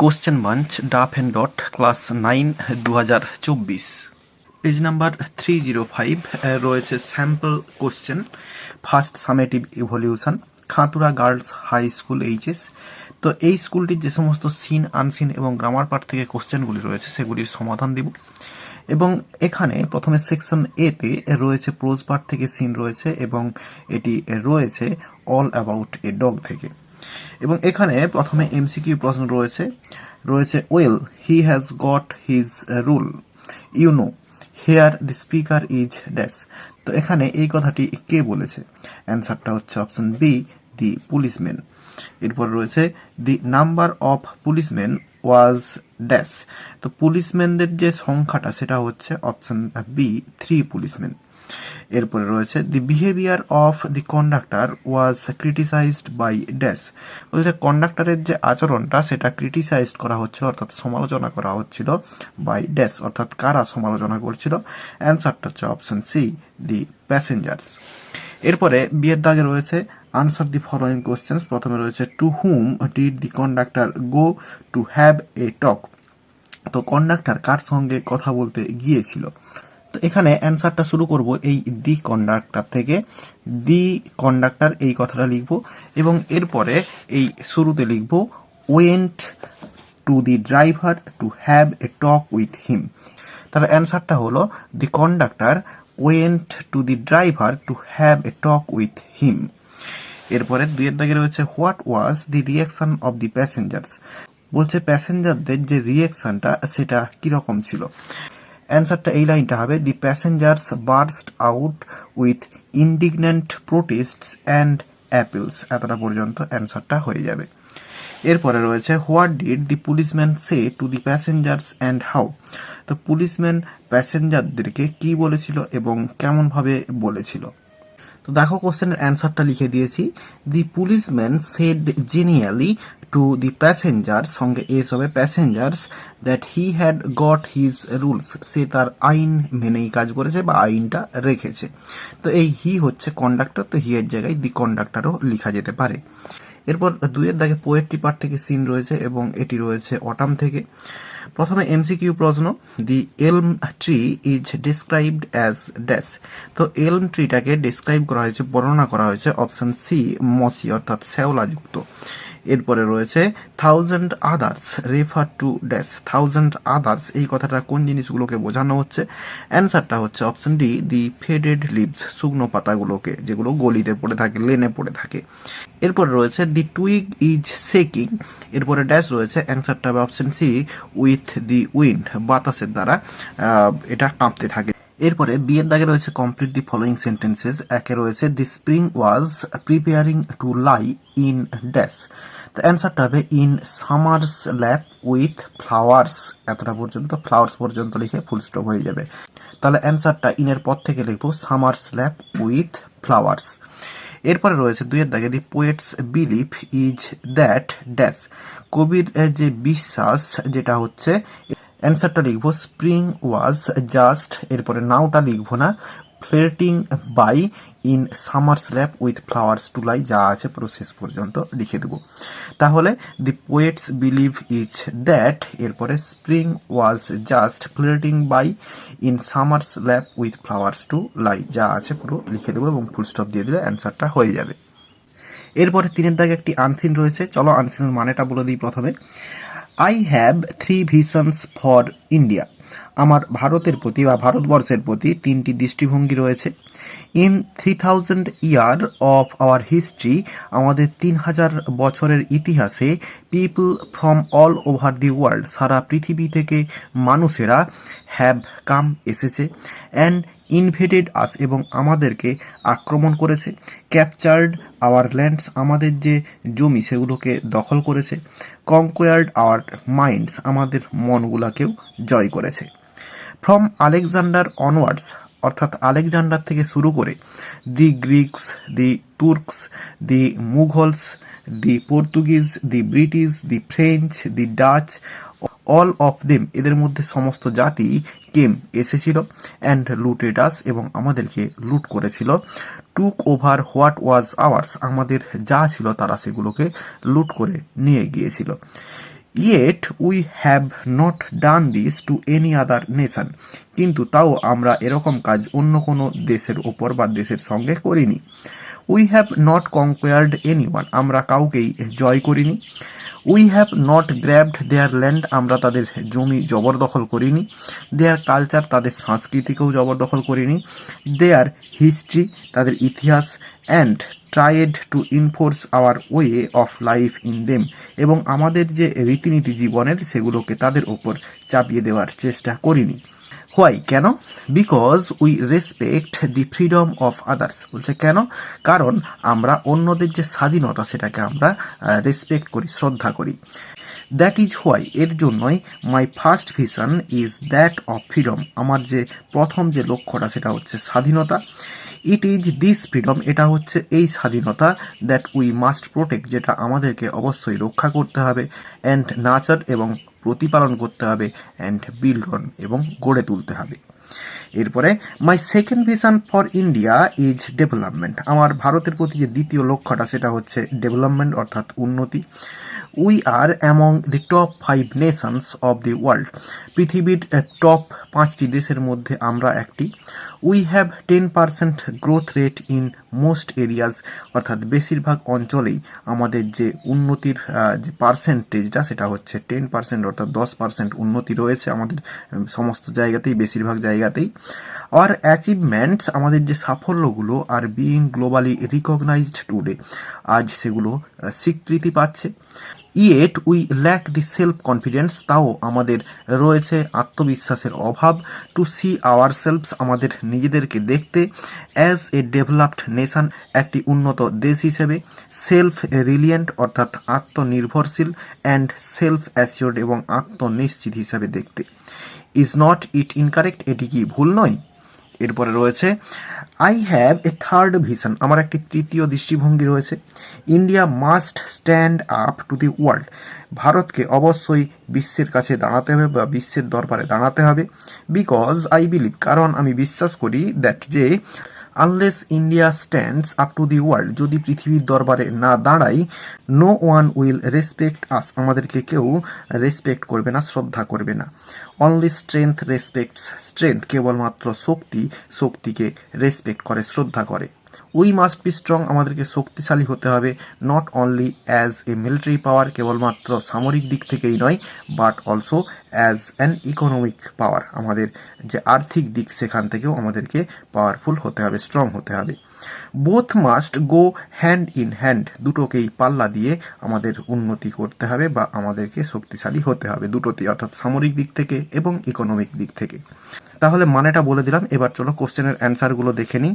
Question bunch ডাফ and dot class 9 2024 page number 305 রয়েছে sample question first summative evaluation Khatura girls high school HS. তো এই স্কুলটির যে সমস্ত সিন আনসিন এবং গ্রামার পার্ট থেকে কোশ্চেনগুলি রয়েছে সেগুলির সমাধান দিব। এবং এখানে প্রথমে সেকশন এতে রয়েছে প্রোজ পার্ট থেকে সিন রয়েছে এবং এটি রয়েছে অল অ্যাবাউট এ ডগ থেকে। এবং এখানে প্রথমে এমসিকিউ প্রশ্ন রয়েছে well he has got his rule you know here the speaker is dash. তো এখানে এই কথাটি কে বলেছে? অ্যান্সারটা হচ্ছে অপশন বি, দি পুলিশম্যান। এরপর রয়েছে the number of policeman was dash. তো পুলিশম্যানদের যে সংখ্যাটা সেটা হচ্ছে অপশন বি, 3 পুলিশম্যান। এরপরে রয়েছে the behaviour of the conductor was criticised by dash. বলছে কন্ডাক্টরের যে আচরণটা সেটা ক্রিটিসাইজড করা হচ্ছিল অর্থাৎ সমালোচনা করা হচ্ছিল বাই ড্যাশ, অর্থাৎ কারা সমালোচনা করছিল? অ্যান্সারটা হচ্ছে অপশন সি, দি প্যাসেঞ্জার্স। এরপরে বিয়ের দাগে রয়েছে আনসার দি ফলোয়িং কোশ্চেন। প্রথমে রয়েছে to whom did the conductor go to have a talk. তো কন্ডাক্টর কার সঙ্গে কথা বলতে গিয়েছিল? তো এখানে অ্যান্সারটা শুরু করব এই দি কন্ডাক্টর থেকে। দি কন্ডাক্টর এই কথাটা লিখব এবং এরপরে এই শুরুতে লিখব went to the driver to have a talk with him. তাহলে অ্যান্সারটা হলো the conductor went to the driver to have a talk with him. এরপরে দুইয়ের দাগে রয়েছে what was the reaction of the passengers. বলছে প্যাসেঞ্জারদের যে রিয়াকশনটা সেটা কিরকম ছিল? অ্যান্সারটা এই লাইনটা হবে the passengers burst out with indignant protests and appeals. এতটা পর্যন্ত অ্যান্সারটা হয়ে যাবে। এরপরে রয়েছে what did the policeman say to the passengers and how. তো পুলিশম্যান প্যাসেঞ্জারদেরকে কি বলেছিল এবং কেমনভাবে বলেছিল? তো দেখো কোশ্চেনের অ্যান্সারটা লিখে দিয়েছি। The policeman said genially to the passenger, সঙ্গে এস হবে passengers, that he had got his rules. সে তার আইন মেনেই কাজ করেছে বা আইনটা রেখেছে। তো এই হি হচ্ছে কন্ডাক্টর, তো হি এর জায়গায় দি কন্ডাক্টরও লেখা যেতে পারে। এরপর দুইয়ের দাগে পোয়েট্রি পার্ট থেকে সিন রয়েছে এবং এটি রয়েছে অটাম থেকে। প্রথমে এমসিকিউ প্রশ্ন, দি এলম tree is described as dash. তো এলম ট্রিটাকে ডিসক্রাইব করা হয়েছে, বর্ণনা করা হয়েছে অপশন সি, মসি অর্থাৎ শ্যাওলাযুক্ত। এরপরে রয়েছে thousand others refer to dash. Thousand others এই কথাটা কোন জিনিসগুলোকে বোঝানো হচ্ছে? অ্যান্সারটা হচ্ছে অপশন ডি, দি ফেডেড লিভস, শুকনো পাতাগুলোকে, যেগুলো গলিতে পড়ে থাকে, লেনে পড়ে থাকে। এরপরে রয়েছে দি টুইগ ইজ শেকিং। এরপরে ড্যাশ রয়েছে, অ্যান্সারটা হবে option C, with the wind, বাতাসের দ্বারা এটা কাঁপতে থাকে। এরপরে বিয়ের দাগে রয়েছে কমপ্লিট দি ফলোয়িং সেন্টেন্সেস। একে রয়েছে the spring was preparing to lie in dash. তো অ্যান্সারটা হবে in summer's lap with flowers. এতটা পর্যন্ত, ফ্লাওয়ার্স পর্যন্ত লিখে ফুল স্টপ হয়ে যাবে। তাহলে অ্যান্সারটা ইনের পর থেকে লিখবো সামার্স ল্যাপ উইথ ফ্লাওয়ার্স। এরপরে রয়েছে দুইয়ের দাগে the poets believe is that dash. কবির যে বিশ্বাস যেটা হচ্ছে, অ্যান্সারটা লিখবো স্প্রিং ওয়াজ জাস্ট, এরপরে নাওটা লিখবো না, fleeting by in summer slap with flowers to lie, যা আছে প্রসেস পর্যন্ত লিখে দেবো। তাহলে the poets believe is that, এরপরে spring was just fleeting by in summer slap with flowers to lie, যা আছে পুরো লিখে দেবো এবং ফুল স্টপ দিয়ে দিলে অ্যান্সারটা হয়ে যাবে। এরপরে তিনের দাগে একটি আনসিন রয়েছে, চলো আনসিনের মানেটা বলে দিই প্রথমে। I have 3 visions for India. আমার ভারতের প্রতি বা ভারতবর্ষের প্রতি 3টি দৃষ্টিভঙ্গি রয়েছে। In 3000 year of our history, আমাদের 3000 বছরের ইতিহাসে, people from all over the world, সারা পৃথিবী থেকে মানুষেরা, হ্যাভ কাম এসেছে, অ্যান্ড ইনভেডেড আস এবং আমাদেরকে আক্রমণ করেছে, ক্যাপচার্ড আওয়ার ল্যান্ডস আমাদের যে জমি সেগুলোকে দখল করেছে, কনকোয়ার্ড আওয়ার মাইন্ডস আমাদের মনগুলাকেও জয় করেছে। ফ্রম আলেকজান্ডার অনওয়ার্ডস অর্থাৎ আলেকজান্ডার থেকে শুরু করে, the Greeks, the Turks, the Mughals, the Portuguese, the British, the French, the Dutch, all of them এদের মধ্যে সমস্ত জাতি কেম এসেছিল, অ্যান্ড লুটেড আস এবং আমাদেরকে লুট করেছিল, টুক ওভার হোয়াট ওয়াজ আওয়ার্স আমাদের যা ছিল তারা সেগুলোকে লুট করে নিয়ে গিয়েছিল। Yet we have not done this to any other nation, কিন্তু তাও আমরা এরকম কাজ অন্য কোনো দেশের ওপর বা দেশের সঙ্গে করিনি। We have not conquered anyone, আমরা কাউকেই জয় করিনি। We have not grabbed there land, আমরা তাদের জমি জবরদখল করিনি। দেয়ার কালচার, তাদের সংস্কৃতিকেও জবরদখল করিনি। দেয়ার হিস্ট্রি, তাদের ইতিহাস। And tried to enforce hour way of life in them, এবং আমাদের যে রীতিনীতি জীবনের সেগুলোকে তাদের ওপর চাপিয়ে দেওয়ার চেষ্টা করিনি। হোয়াই, কেন? Because we respect the freedom of others, বলছে কেন? কারণ আমরা অন্যদের যে স্বাধীনতা সেটাকে আমরা রেসপেক্ট করি, শ্রদ্ধা করি। দ্যাট ইজ হোয়াই, এর জন্যই my first vision is that of freedom, আমার যে প্রথম যে লক্ষ্যটা সেটা হচ্ছে স্বাধীনতা। ইট ইজ দিস ফ্রিডম, এটা হচ্ছে এই স্বাধীনতা, দ্যাট উই মাস্ট প্রোটেক্ট, যেটা আমাদেরকে অবশ্যই রক্ষা করতে হবে। অ্যান্ড নাচার, এবং প্রতিপালন করতে হবে। অ্যান্ড বিল্ড অন, এবং গড়ে তুলতে হবে। এরপরে my second vision for India is development, আমার ভারতের প্রতি যে দ্বিতীয় লক্ষ্যটা সেটা হচ্ছে ডেভেলপমেন্ট, অর্থাৎ উন্নতি। We are among the top 5 Nations of the world, পৃথিবীর টপ 5টি দেশের মধ্যে আমরা একটি। We have 10% growth rate in most areas, অর্থাৎ বেশিরভাগ অঞ্চলেই আমাদের যে উন্নতির যে পার্সেন্টেজটা সেটা হচ্ছে 10%, অর্থাৎ 10% উন্নতি রয়েছে আমাদের সমস্ত জায়গাতেই, বেশিরভাগ জায়গাতেই। আর অ্যাচিভমেন্টস, আমাদের যে সাফল্যগুলো, আর বিইং গ্লোবালি রিকগনাইজড টুডে, আজ সেগুলো স্বীকৃতি পাচ্ছে। Yet we lack the self confidence, তাও আমাদের রয়েছে আত্মবিশ্বাসের অভাব। টু সি আওয়ার সেলফস, আমাদের নিজেদেরকে দেখতে। অ্যাজ এ ডেভেলপড নেশন, একটি উন্নত দেশ হিসেবে। সেলফ রিলিয়েন্ট, অর্থাৎ আত্মনির্ভরশীল। অ্যান্ড সেলফ অ্যাসিওর্ড, এবং আত্মনিশ্চিত হিসাবে দেখতে। ইজ নট ইট ইনকারেক্ট, এটি কি ভুল নয়? এরপরে রয়েছে I have a third vision, আমার একটি তৃতীয় দৃষ্টিভঙ্গি রয়েছে। India must stand up to the world, ভারতকে অবশ্যই বিশ্বের কাছে দাঁড়াতে হবে বা বিশ্বের দরবারে দাঁড়াতে হবে। বিকজ আই বিলিভ, কারণ আমি বিশ্বাস করি, দ্যাট যে unless India stands up to the world, যদি পৃথিবীর দরবারে না দাঁড়াই, নো ওয়ান উইল রেসপেক্ট আস, আমাদেরকে কেউ রেসপেক্ট করবে না, শ্রদ্ধা করবে না। অনলি স্ট্রেংথ রেসপেক্টস স্ট্রেংথ, কেবলমাত্র শক্তি শক্তিকে রেসপেক্ট করে, শ্রদ্ধা করে। উই মাস্ট বি স্ট্রং, আমাদেরকে শক্তিশালী হতে হবে। Not only as a military পাওয়ার, কেবলমাত্র সামরিক দিক থেকেই নয়, but also as an economic পাওয়ার, আমাদের যে আর্থিক দিক সেখান থেকেও আমাদেরকে পাওয়ারফুল হতে হবে, স্ট্রং হতে হবে। Both must go hand in hand, দুটোকেই পাল্লা দিয়ে আমাদের উন্নতি করতে হবে বা আমাদেরকে শক্তিশালী হতে হবে, দুটোতেই, অর্থাৎ সামরিক দিক থেকে এবং ইকোনমিক দিক থেকে। তাহলে মানেটা বলে দিলাম, এবার চলো কোশ্চেনের অ্যান্সারগুলো দেখে নিই।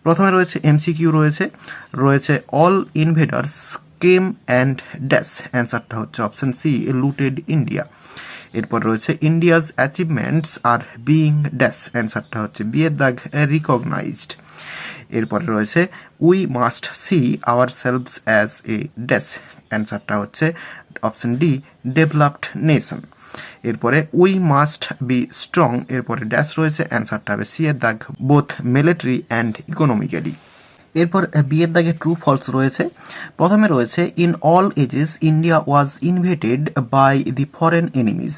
প্রথমে রয়েছে এমসিকিউ, রয়েছে all invaders came and dash, অ্যান্সারটা হচ্ছে অপশন সি, লুটেড ইন্ডিয়া। এরপর রয়েছে ইন্ডিয়াজ অ্যাচিভমেন্টস আর বিইং ড্যাশ, অ্যান্সারটা হচ্ছে বি এর দাগ, রিকগনাইজড। এরপরে রয়েছে we must see ourselves as a dash, অ্যান্সারটা হচ্ছে অপশন ডি, ডেভেলপড নেশন। এরপরে উই মাস্ট বি স্ট্রং, এরপরে ড্যাশ রয়েছে, অ্যান্সারটা হবে সি এর দাগ, বোথ মিলিটারি অ্যান্ড ইকোনমিক্যালি। এরপর বি এর দাগে ট্রু ফলস রয়েছে। প্রথমে রয়েছে in all ages India was invaded by the foreign enemies,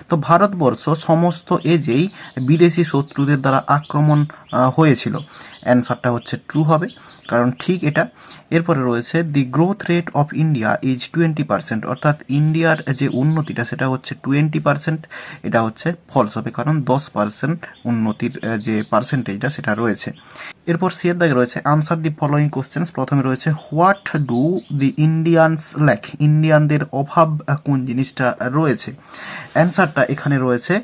তো ভারতবর্ষ সমস্ত এজেই বিদেশি শত্রুদের দ্বারা আক্রমণ হয়েছিল, অ্যান্সারটা হচ্ছে ট্রু হবে, কারণ ঠিক এটা। এরপরে রয়েছে the growth rate of India is 20%, অর্থাৎ ইন্ডিয়ার যে উন্নতিটা সেটা হচ্ছে 20%, এটা হচ্ছে ফলস হবে, কারণ 10% উন্নতির যে পার্সেন্টেজটা সেটা রয়েছে। এরপর সি এর দাগে রয়েছে আনসার দি ফলোয়িং কোশ্চেন্স। প্রথমে রয়েছে what do the Indians lack, ইন্ডিয়ানদের অভাব কোন জিনিসটা রয়েছে, অ্যান্সারটা এখানে রয়েছে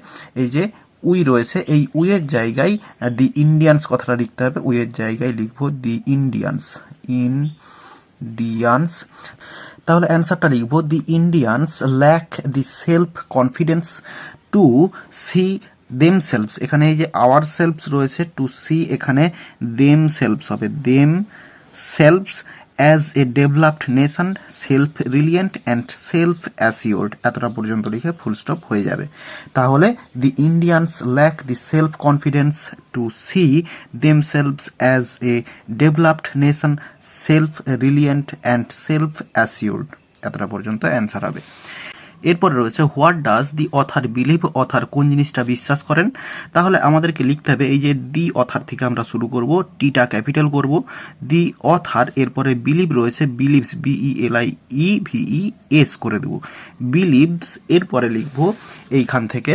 এই যে উই রয়েছে, এই উইয়ের জায়গায় দি ইন্ডিয়ানস কথাটা লিখতে হবে, উইয়ের জায়গায় লিখবো দি ইন্ডিয়ানস, তাহলে অ্যান্সারটা লিখবো the Indians lack the self confidence to see themselves, এখানে এই যে আওয়ার সেলফস রয়েছে, টু সি এখানে দেম সেলফস হবে, themselves as a developed nation, self reliant and self assured, এতটা পর্যন্ত লিখে ফুল স্টপ হয়ে যাবে। তাহলে the Indians lack the self confidence to see themselves as a developed nation, self reliant and self assured, এতটা পর্যন্ত answer হবে। এরপরে রয়েছে what does the other believe, other কোন জিনিসটা বিশ্বাস করেন। তাহলে আমাদেরকে লিখতে হবে এই যে দি অথার থেকে আমরা শুরু করব, টিটা ক্যাপিটাল করব, দি অথার, এরপরে বিলিভ রয়েছে, বিলিভস BELIEVES করে দেব, বিলিভস, এরপরে লিখব এইখান থেকে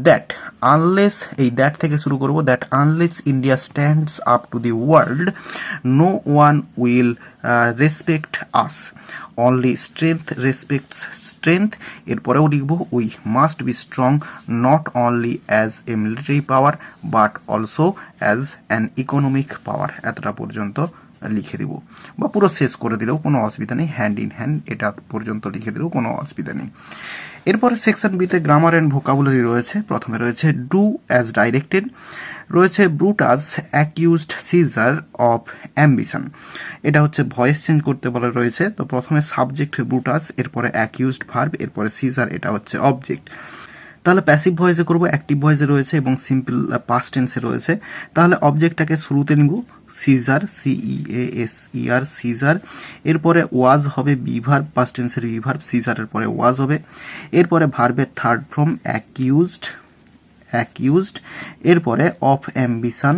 দ্যাট আনলেস, এই দ্যাট থেকে শুরু করব, that unless India stands up to the world no one will respect us, only strength respects strength, এরপরেও লিখব we must be strong not only as a military power but also as an economic power. এতটা পর্যন্ত লিখে দেব, বা পুরো শেষ করে দিলেও কোনো অসুবিধা নেই, হ্যান্ড ইন হ্যান্ড এটা পর্যন্ত লিখে দিলেও কোনো অসুবিধা নেই। এরপরে সেকশন বিতে গ্রামার অ্যান্ড ভোকাবুলারি রয়েছে। প্রথমে রয়েছে ডু অ্যাজ ডাইরেক্টেড, রয়েছে Brutus accused Caesar of ambition, এটা হচ্ছে ভয়েস চেঞ্জ করতে বলা রয়েছে। তো প্রথমে সাবজেক্ট ব্রুটাস, এরপরে অ্যাকিউজড ভার্ব, এরপরে সিজার এটা হচ্ছে অবজেক্ট। তাহলে প্যাসিভ ভয়েসে করব, অ্যাক্টিভ ভয়েসে রয়েছে এবং সিম্পল পাস্ট টেন্সে রয়েছে। তাহলে অবজেক্টটাকে শুরুতে নিব, সিজার, CEASER সিজার, এরপরে ওয়াজ হবে বিভার্ব, পাস্ট টেন্সের বিভার্ব, সিজারের পরে ওয়াজ হবে। এরপরে ভার্বের থার্ড ফর্ম অ্যাকিউজড, এরপরে অফ অ্যাম্বিশন,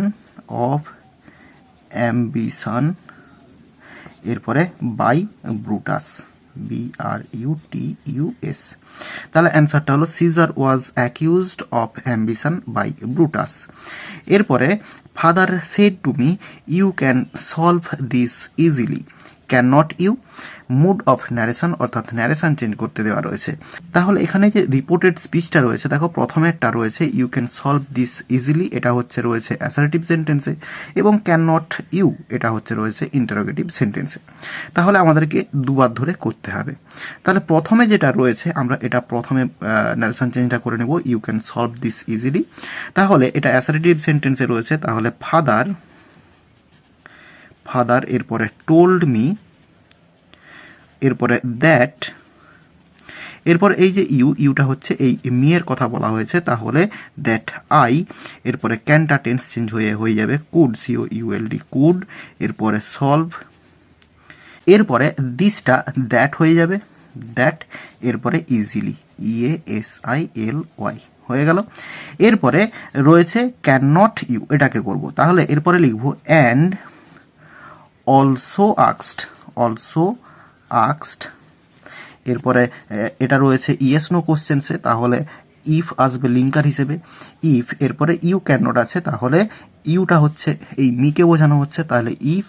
এরপরে বাই ব্রুটাস, BRUTUS। তাহলে অ্যান্সারটা হলো Caesar was accused of ambition by Brutus. এরপরে father said to me you can solve this easily, can not you, mood of narration, অর্থাৎ ন্যারেশন চেঞ্জ করতে দেওয়া রয়েছে। তাহলে এখানে যে রিপোর্টেড স্পিচটা রয়েছে, দেখো প্রথমেরটা রয়েছে you can solve this easily, এটা হচ্ছে রয়েছে অ্যাসার্টিভ সেন্টেন্সে, এবং ক্যান নট ইউ এটা হচ্ছে রয়েছে ইন্টারোগেটিভ সেন্টেন্সে। তাহলে আমাদেরকে দুবার ধরে করতে হবে। তাহলে প্রথমে যেটা রয়েছে আমরা এটা প্রথমে ন্যারেশন চেঞ্জটা করে নেব, you can solve this easily. তাহলে এটা অ্যাসার্টিভ সেন্টেন্সে রয়েছে, তাহলে ফাদার, এরপরে টোল্ড মি, এরপরে দ্যাট, এরপর এই যে ইউটা হচ্ছে এই মিয়ের কথা বলা হয়েছে, তাহলে দ্যাট আই, এরপরে ক্যানটা টেন্স চেঞ্জ হয়ে যাবে কুড, COULD কুড, এরপরে সলভ, এরপরে দিসটা দ্যাট হয়ে যাবে দ্যাট, এরপরে ইজিলি EASILY হয়ে গেল। এরপরে রয়েছে ক্যান নট ইউ, এটাকে করব। তাহলে এরপরে লিখব অ্যান্ড অলসো আক্সড, এরপরে এটা রয়েছে ইয়েস নো কোশ্চেন্সে, তাহলে ইফ আসবে লিঙ্কার হিসেবে, ইফ, এরপরে ইউ ক্যান নট আছে, তাহলে ইউটা হচ্ছে এই মিকে বোঝানো হচ্ছে, তাহলে ইফ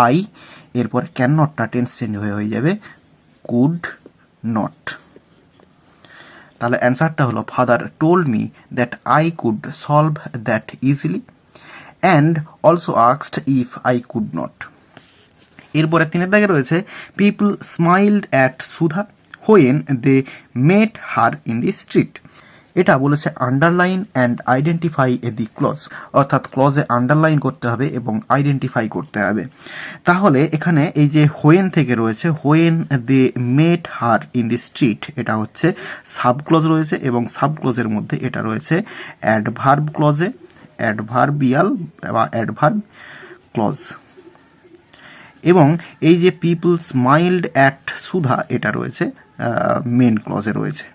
আই, এরপরে ক্যান নটটা টেন্স চেঞ্জ হয়ে যাবে কুড নট। তাহলে অ্যান্সারটা হলো father told me that I could solve that easily and also asked if I could not. এরপরে 3 দাগে রয়েছে people smiled at Sudha when they met her in the street, এটা বলেছে underline and identify the clause, অর্থাৎ ক্লজে underline করতে হবে এবং আইডেন্টিফাই করতে হবে। তাহলে এখানে এই যে হোয়েন থেকে রয়েছে when they met her in the street, এটা হচ্ছে সাব ক্লজ রয়েছে এবং সাব ক্লজের মধ্যে এটা রয়েছে অ্যাডভার্ব ক্লজে, অ্যাডভার্বিয়াল বা অ্যাডভার্ব ক্লজ। এবং এই যে পিপল স্মাইলড অ্যাট সুধা এটা রয়েছে মেন ক্লজে রয়েছে।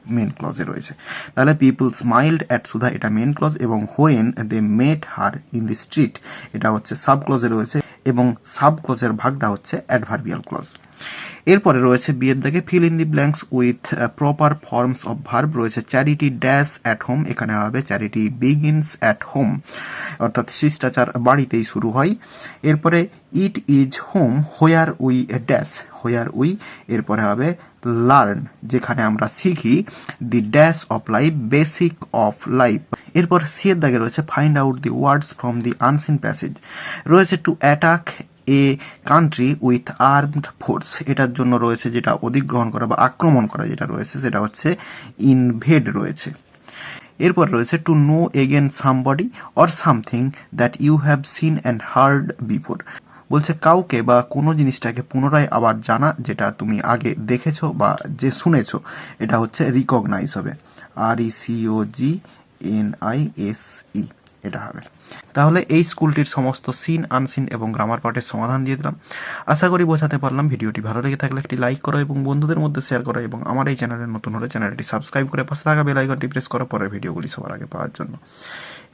তাহলে পিপল স্মাইলড অ্যাট সুধা এটা মেন ক্লজ, এবং when they met her in the street এটা হচ্ছে সাব ক্লজে রয়েছে, এবং সাব ক্লজের ভাগটা হচ্ছে অ্যাডভার্বিয়াল ক্লজ। এরপরে রয়েছে বিয়ের দাগে fill in the blanks with proper forms of verb, রয়েছে চ্যারিটি ড্যাশ অ্যাট হোম, এখানে হবে চ্যারিটি বিগিনস অ্যাট হোম, অর্থাৎ শিষ্টাচার বাড়িতেই শুরু হয়। এরপরে it is home where we dash, where we, এরপরে হবে লার্ন, যেখানে আমরা শিখি the dash of life, basic of life. এরপর সিয়ের দাগে রয়েছে find out the words from the unseen passage, রয়েছে to attack a country with armed force, এটার জন্য রয়েছে যেটা অধিগ্রহণ করা বা আক্রমণ করা যেটা রয়েছে সেটা হচ্ছে ইনভেড রয়েছে। এরপর রয়েছে to know again somebody or something that you have seen and heard before, বলছে কাউকে বা কোনো জিনিসটাকে পুনরায় আবার জানা যেটা তুমি আগে দেখেছো বা যে শুনেছো, এটা হচ্ছে রিকগনাইজ হবে, RECOGNISE, এটা হবে। তাহলে এই স্কুলটির সমস্ত সিন, আনসিন এবং গ্রামার পার্টের সমাধান দিয়ে দিলাম। আশা করি বোঝাতে পারলাম। ভিডিওটি ভালো লেগে থাকলে একটি লাইক করো এবং বন্ধুদের মধ্যে শেয়ার করো, এবং আমার এই চ্যানেলে নতুন হলে চ্যানেলটি সাবস্ক্রাইব করে পাশে থাকা বেল আইকনটি প্রেস করো পরের ভিডিওগুলি সবার আগে পাওয়ার জন্য।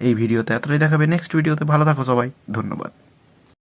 এই ভিডিওতে এতটাই দেখাবে, নেক্সট ভিডিওতে ভালো থাকো সবাই, ধন্যবাদ।